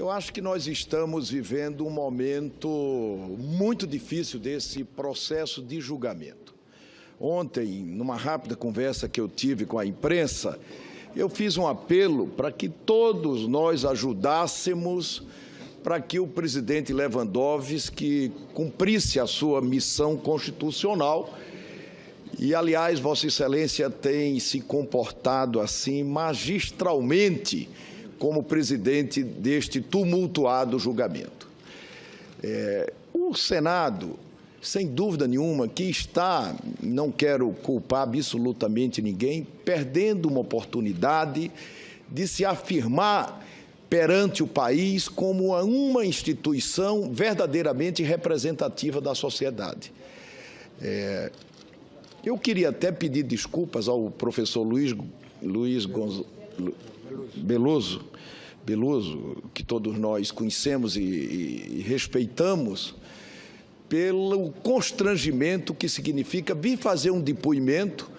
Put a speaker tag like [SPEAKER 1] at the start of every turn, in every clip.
[SPEAKER 1] Eu acho que nós estamos vivendo um momento muito difícil desse processo de julgamento. Ontem, numa rápida conversa que eu tive com a imprensa, eu fiz um apelo para que todos nós ajudássemos para que o presidente Lewandowski cumprisse a sua missão constitucional. E, aliás, Vossa Excelência tem se comportado assim magistralmente como presidente deste tumultuado julgamento. O Senado, sem dúvida nenhuma, que está, não quero culpar absolutamente ninguém, perdendo uma oportunidade de se afirmar perante o país como uma instituição verdadeiramente representativa da sociedade. Eu queria até pedir desculpas ao professor Luiz Beloso, que todos nós conhecemos e respeitamos, pelo constrangimento que significa vir fazer um depoimento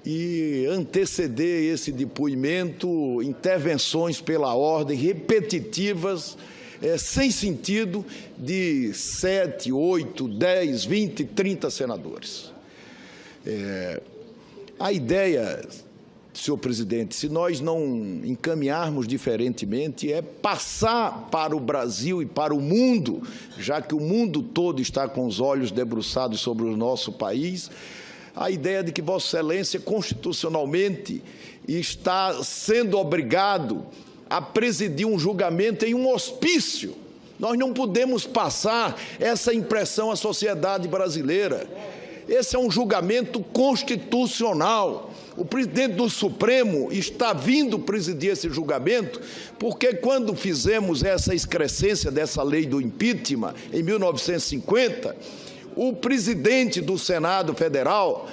[SPEAKER 1] e anteceder esse depoimento intervenções pela ordem repetitivas, sem sentido, de 7, 8, 10, 20, 30 senadores. A ideia, senhor presidente, se nós não encaminharmos diferentemente, é passar para o Brasil e para o mundo, já que o mundo todo está com os olhos debruçados sobre o nosso país, a ideia de que Vossa Excelência constitucionalmente está sendo obrigado a presidir um julgamento em um hospício. Nós não podemos passar essa impressão à sociedade brasileira. Esse é um julgamento constitucional. O presidente do Supremo está vindo presidir esse julgamento porque, quando fizemos essa excrescência dessa lei do impeachment, em 1950, o presidente do Senado Federal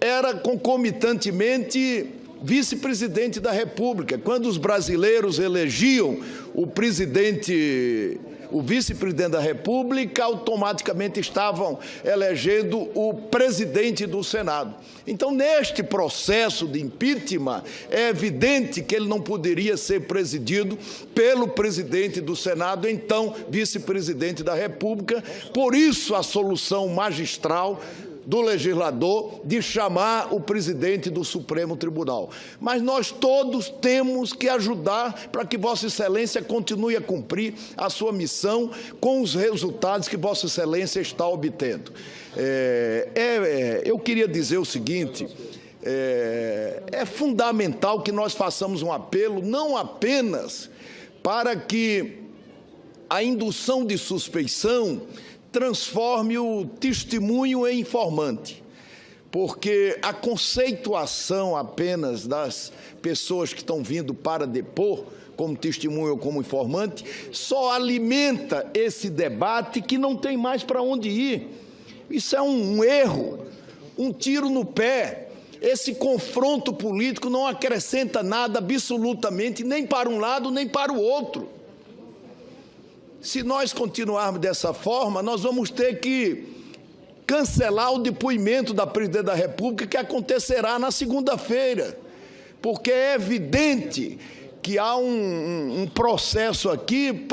[SPEAKER 1] era concomitantemente vice-presidente da República. Quando os brasileiros elegiam o vice-presidente da República, automaticamente estavam elegendo o presidente do Senado. Então, neste processo de impeachment, é evidente que ele não poderia ser presidido pelo presidente do Senado, então vice-presidente da República. Por isso, a solução magistral do legislador de chamar o presidente do Supremo Tribunal. Mas nós todos temos que ajudar para que Vossa Excelência continue a cumprir a sua missão com os resultados que Vossa Excelência está obtendo. Eu queria dizer o seguinte: é fundamental que nós façamos um apelo não apenas para que a indução de suspeição transforme o testemunho em informante, porque a conceituação apenas das pessoas que estão vindo para depor como testemunho ou como informante só alimenta esse debate que não tem mais para onde ir. Isso é um erro, um tiro no pé. Esse confronto político não acrescenta nada absolutamente, nem para um lado nem para o outro. Se nós continuarmos dessa forma, nós vamos ter que cancelar o depoimento da presidente da República, que acontecerá na segunda-feira, porque é evidente que há um processo aqui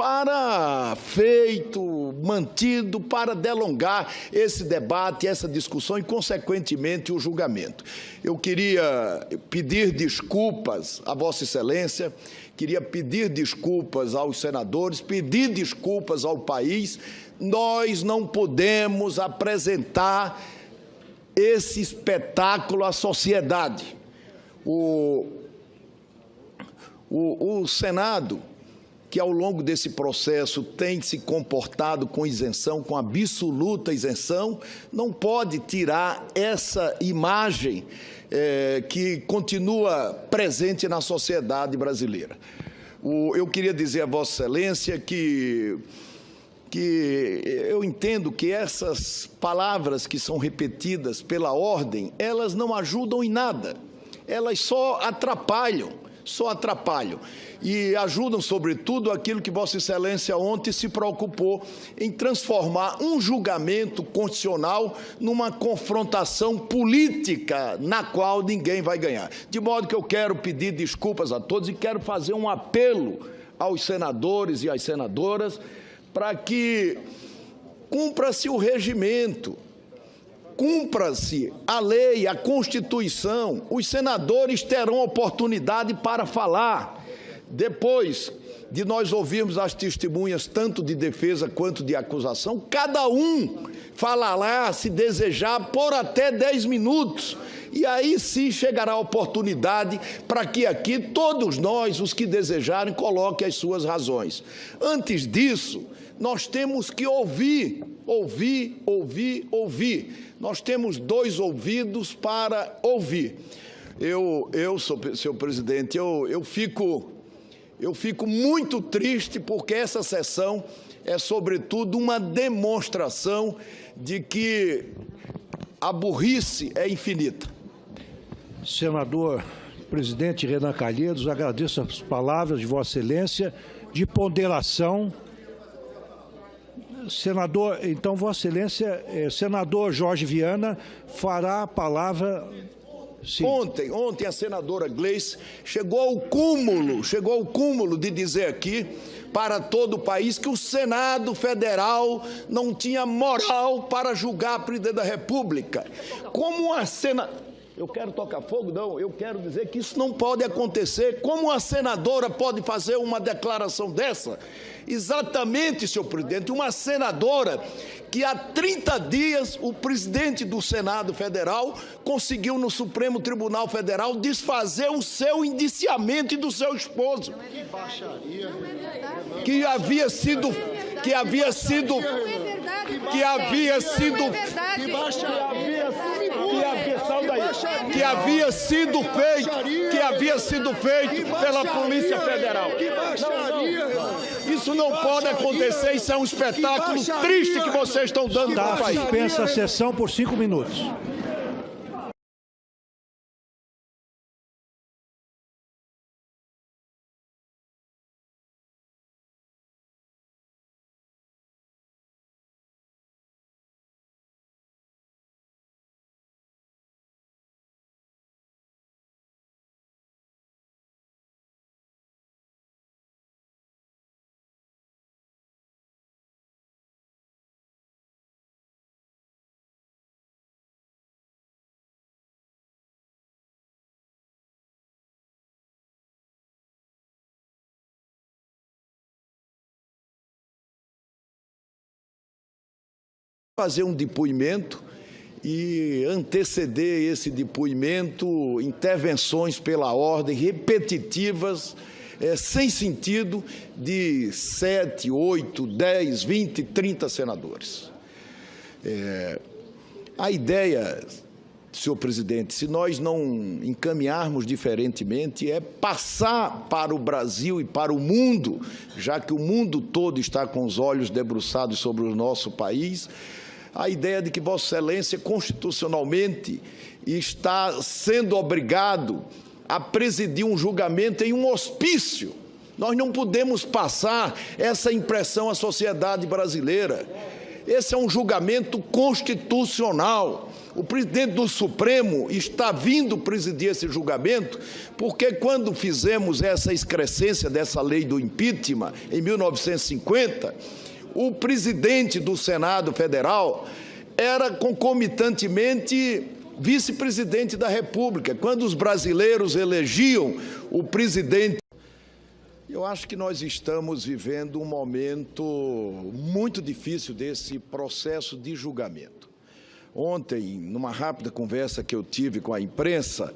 [SPEAKER 1] mantido para delongar esse debate, essa discussão e, consequentemente, o julgamento. Eu queria pedir desculpas a Vossa Excelência, queria pedir desculpas aos senadores, pedir desculpas ao país. Nós não podemos apresentar esse espetáculo à sociedade. O Senado, que ao longo desse processo tem se comportado com isenção, com absoluta isenção, não pode tirar essa imagem que continua presente na sociedade brasileira. Eu queria dizer a Vossa Excelência que eu entendo que essas palavras que são repetidas pela ordem, elas não ajudam em nada, elas só atrapalham. E ajudam, sobretudo, aquilo que Vossa Excelência ontem se preocupou em transformar um julgamento constitucional numa confrontação política na qual ninguém vai ganhar. De modo que eu quero pedir desculpas a todos e quero fazer um apelo aos senadores e às senadoras para que cumpra-se o regimento, cumpra-se a lei, a Constituição. Os senadores terão oportunidade para falar. Depois de nós ouvirmos as testemunhas, tanto de defesa quanto de acusação, cada um falará, se desejar, por até 10 minutos. E aí sim chegará a oportunidade para que aqui todos nós, os que desejarem, coloquem as suas razões. Antes disso, nós temos que ouvir. Nós temos 2 ouvidos para ouvir. Senhor presidente, eu fico muito triste porque essa sessão é, sobretudo, uma demonstração de que a burrice é infinita.
[SPEAKER 2] Senador presidente Renan Calheiros, agradeço as palavras de Vossa Excelência de ponderação. Senador, então, Vossa Excelência, senador Jorge Viana fará a palavra. Sim.
[SPEAKER 1] Ontem a senadora Gleice chegou ao cúmulo de dizer aqui para todo o país que o Senado Federal não tinha moral para julgar a presidente da República. Como a Eu quero tocar fogo? Não, eu quero dizer que isso não pode acontecer. Como a senadora pode fazer uma declaração dessa? Exatamente, senhor presidente, uma senadora que há 30 dias o presidente do Senado Federal conseguiu no Supremo Tribunal Federal desfazer o seu indiciamento e do seu esposo. Que havia sido feito pela Polícia Federal. Isso não pode acontecer, isso é um espetáculo triste que vocês estão dando para o país.
[SPEAKER 2] Suspensa a sessão por 5 minutos.
[SPEAKER 1] Fazer um depoimento e anteceder esse depoimento, intervenções pela ordem, repetitivas, sem sentido, de 7, 8, 10, 20, 30 senadores. A ideia, senhor presidente, se nós não encaminharmos diferentemente, é passar para o Brasil e para o mundo, já que o mundo todo está com os olhos debruçados sobre o nosso país, a ideia de que Vossa Excelência, constitucionalmente, está sendo obrigado a presidir um julgamento em um hospício. Nós não podemos passar essa impressão à sociedade brasileira. Esse é um julgamento constitucional. O presidente do Supremo está vindo presidir esse julgamento porque, quando fizemos essa excrescência dessa lei do impeachment, em 1950, o presidente do Senado Federal era concomitantemente vice-presidente da República. Quando os brasileiros elegiam o presidente, eu acho que nós estamos vivendo um momento muito difícil desse processo de julgamento. Ontem, numa rápida conversa que eu tive com a imprensa,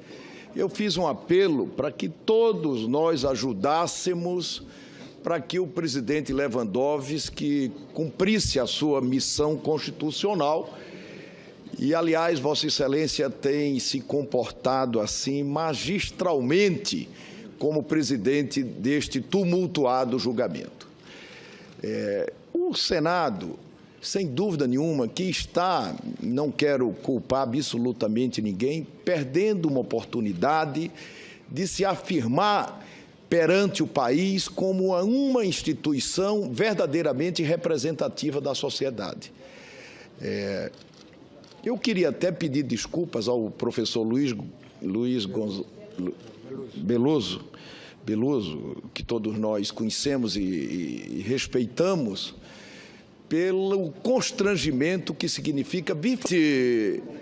[SPEAKER 1] eu fiz um apelo para que todos nós ajudássemos para que o presidente Lewandowski cumprisse a sua missão constitucional. E, aliás, Vossa Excelência tem se comportado assim magistralmente como presidente deste tumultuado julgamento. O Senado, sem dúvida nenhuma, que está, não quero culpar absolutamente ninguém, perdendo uma oportunidade de se afirmar perante o país como uma instituição verdadeiramente representativa da sociedade. Eu queria até pedir desculpas ao professor Luiz Beloso, Beloso, que todos nós conhecemos e respeitamos, pelo constrangimento que significa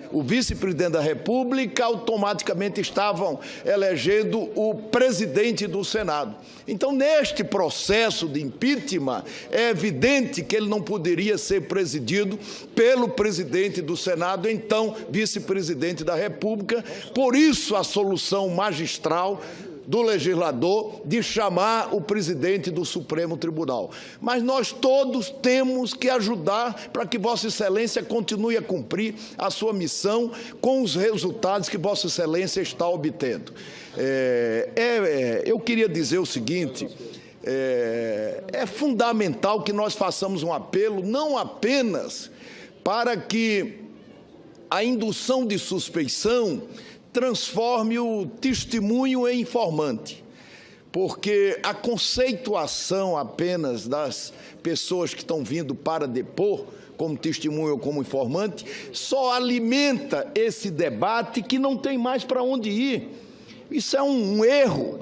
[SPEAKER 1] o vice-presidente da República, automaticamente estavam elegendo o presidente do Senado. Então, neste processo de impeachment, é evidente que ele não poderia ser presidido pelo presidente do Senado, então vice-presidente da República. Por isso, a solução magistral do legislador de chamar o presidente do Supremo Tribunal. Mas nós todos temos que ajudar para que Vossa Excelência continue a cumprir a sua missão com os resultados que Vossa Excelência está obtendo. Eu queria dizer o seguinte, é fundamental que nós façamos um apelo, não apenas para que a indução de suspeição transforme o testemunho em informante, porque a conceituação apenas das pessoas que estão vindo para depor, como testemunho ou como informante, só alimenta esse debate que não tem mais para onde ir. Isso é um erro,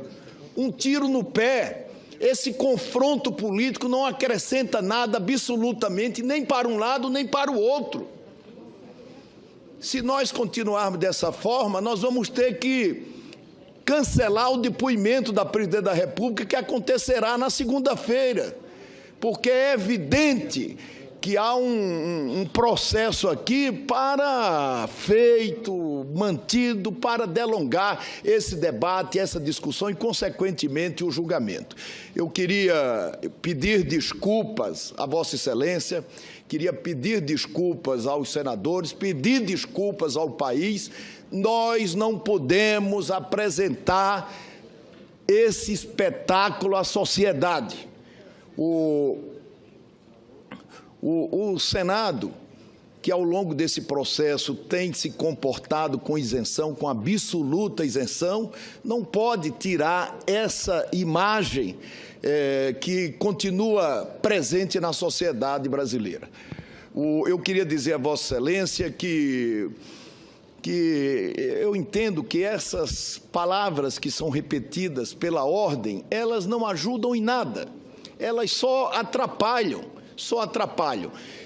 [SPEAKER 1] um tiro no pé. Esse confronto político não acrescenta nada absolutamente, nem para um lado, nem para o outro. Se nós continuarmos dessa forma, nós vamos ter que cancelar o depoimento da presidente da República, que acontecerá na segunda-feira, porque é evidente que há um processo aqui mantido para delongar esse debate, essa discussão e, consequentemente, o julgamento. Eu queria pedir desculpas a Vossa Excelência, queria pedir desculpas aos senadores, pedir desculpas ao país. Nós não podemos apresentar esse espetáculo à sociedade. O Senado, que ao longo desse processo tem se comportado com isenção, com absoluta isenção, não pode tirar essa imagem que continua presente na sociedade brasileira. Eu queria dizer a Vossa Excelência que eu entendo que essas palavras que são repetidas pela ordem, elas não ajudam em nada, elas só atrapalham.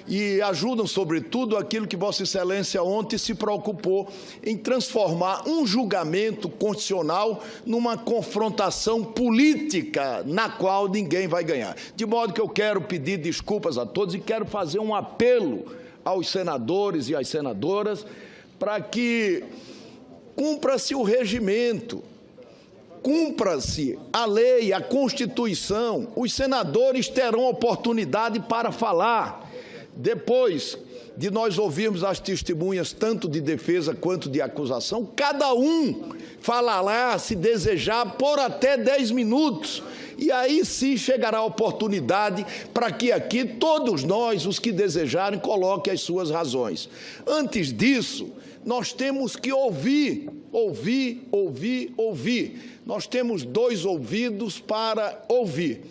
[SPEAKER 1] E ajudam, sobretudo, aquilo que Vossa Excelência ontem se preocupou em transformar um julgamento constitucional numa confrontação política na qual ninguém vai ganhar. De modo que eu quero pedir desculpas a todos e quero fazer um apelo aos senadores e às senadoras para que cumpra-se o regimento, cumpra-se a lei, a Constituição. Os senadores terão oportunidade para falar. Depois de nós ouvirmos as testemunhas, tanto de defesa quanto de acusação, cada um falará, se desejar, por até 10 minutos. E aí sim chegará a oportunidade para que aqui todos nós, os que desejarem, coloquem as suas razões. Antes disso, nós temos que ouvir. Nós temos 2 ouvidos para ouvir.